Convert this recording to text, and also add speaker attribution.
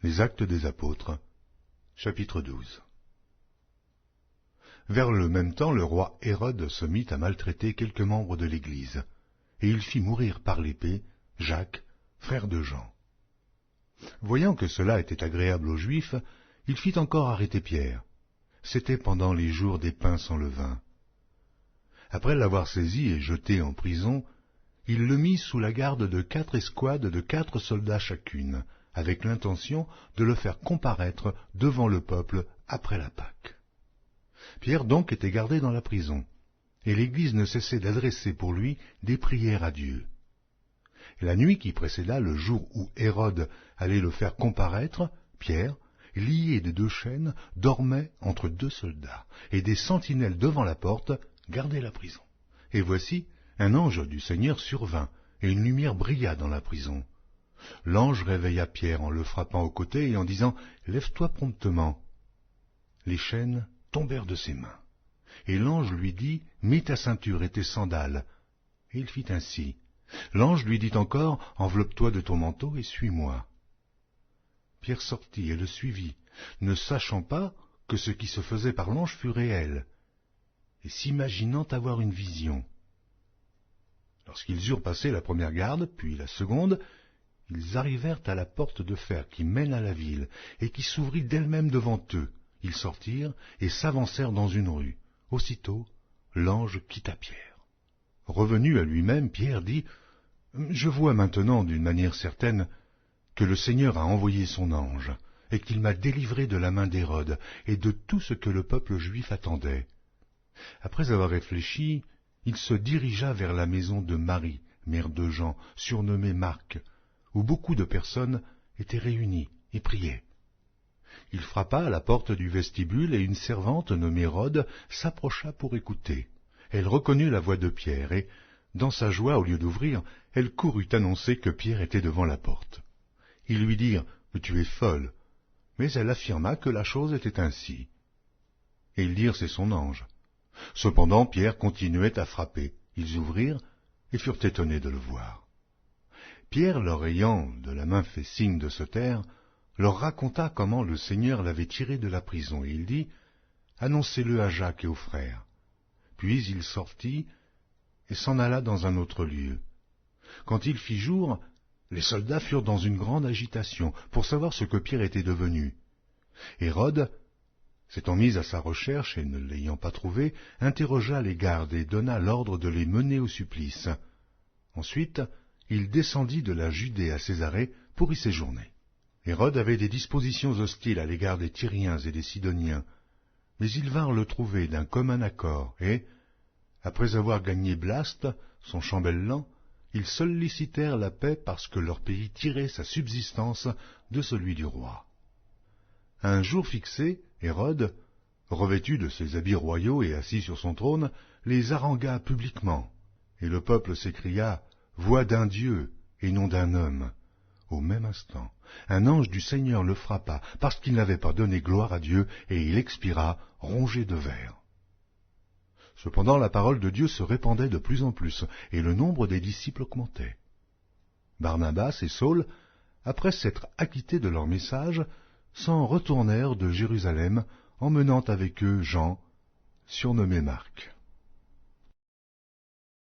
Speaker 1: Les Actes des Apôtres, chapitre 12. Vers le même temps, le roi Hérode se mit à maltraiter quelques membres de l'Église, et il fit mourir par l'épée Jacques, frère de Jean. Voyant que cela était agréable aux Juifs, il fit encore arrêter Pierre. C'était pendant les jours des pains sans levain. Après l'avoir saisi et jeté en prison, il le mit sous la garde de 4 escouades de 4 soldats chacune, avec l'intention de le faire comparaître devant le peuple après la Pâque. Pierre donc était gardé dans la prison, et l'Église ne cessait d'adresser pour lui des prières à Dieu. Et la nuit qui précéda le jour où Hérode allait le faire comparaître, Pierre, lié de 2 chaînes, dormait entre 2 soldats, et des sentinelles devant la porte gardaient la prison. Et voici, un ange du Seigneur survint, et une lumière brilla dans la prison. L'ange réveilla Pierre en le frappant au côté et en disant « Lève-toi promptement ». Les chaînes tombèrent de ses mains. Et l'ange lui dit « Mets ta ceinture et tes sandales ». Et il fit ainsi. L'ange lui dit encore « Enveloppe-toi de ton manteau et suis-moi ». Pierre sortit et le suivit, ne sachant pas que ce qui se faisait par l'ange fut réel, et s'imaginant avoir une vision. Lorsqu'ils eurent passé la première garde, puis la seconde, ils arrivèrent à la porte de fer qui mène à la ville, et qui s'ouvrit d'elle-même devant eux. Ils sortirent et s'avancèrent dans une rue. Aussitôt, l'ange quitta Pierre. Revenu à lui-même, Pierre dit « Je vois maintenant d'une manière certaine que le Seigneur a envoyé son ange, et qu'il m'a délivré de la main d'Hérode et de tout ce que le peuple juif attendait. » Après avoir réfléchi, il se dirigea vers la maison de Marie, mère de Jean, surnommée Marc, où beaucoup de personnes étaient réunies et priaient. Il frappa à la porte du vestibule et une servante nommée Rhode s'approcha pour écouter. Elle reconnut la voix de Pierre et, dans sa joie, au lieu d'ouvrir, elle courut annoncer que Pierre était devant la porte. Ils lui dirent « Tu es folle », mais elle affirma que la chose était ainsi. Et ils dirent « C'est son ange ». Cependant Pierre continuait à frapper. Ils ouvrirent et furent étonnés de le voir. Pierre, leur ayant de la main fait signe de se taire, leur raconta comment le Seigneur l'avait tiré de la prison, et il dit « Annoncez-le à Jacques et aux frères ». Puis il sortit et s'en alla dans un autre lieu. Quand il fit jour, les soldats furent dans une grande agitation pour savoir ce que Pierre était devenu. Hérode, s'étant mis à sa recherche et ne l'ayant pas trouvé, interrogea les gardes et donna l'ordre de les mener au supplice. Ensuite, il descendit de la Judée à Césarée pour y séjourner. Hérode avait des dispositions hostiles à l'égard des Tyriens et des Sidoniens, mais ils vinrent le trouver d'un commun accord, et, après avoir gagné Blaste, son chambellan, ils sollicitèrent la paix parce que leur pays tirait sa subsistance de celui du roi. À un jour fixé, Hérode, revêtu de ses habits royaux et assis sur son trône, les harangua publiquement, et le peuple s'écria « Voix d'un Dieu et non d'un homme ». Au même instant, un ange du Seigneur le frappa parce qu'il n'avait pas donné gloire à Dieu, et il expira rongé de vers. Cependant la parole de Dieu se répandait de plus en plus, et le nombre des disciples augmentait. Barnabas et Saul, après s'être acquittés de leur message, s'en retournèrent de Jérusalem, emmenant avec eux Jean, surnommé Marc.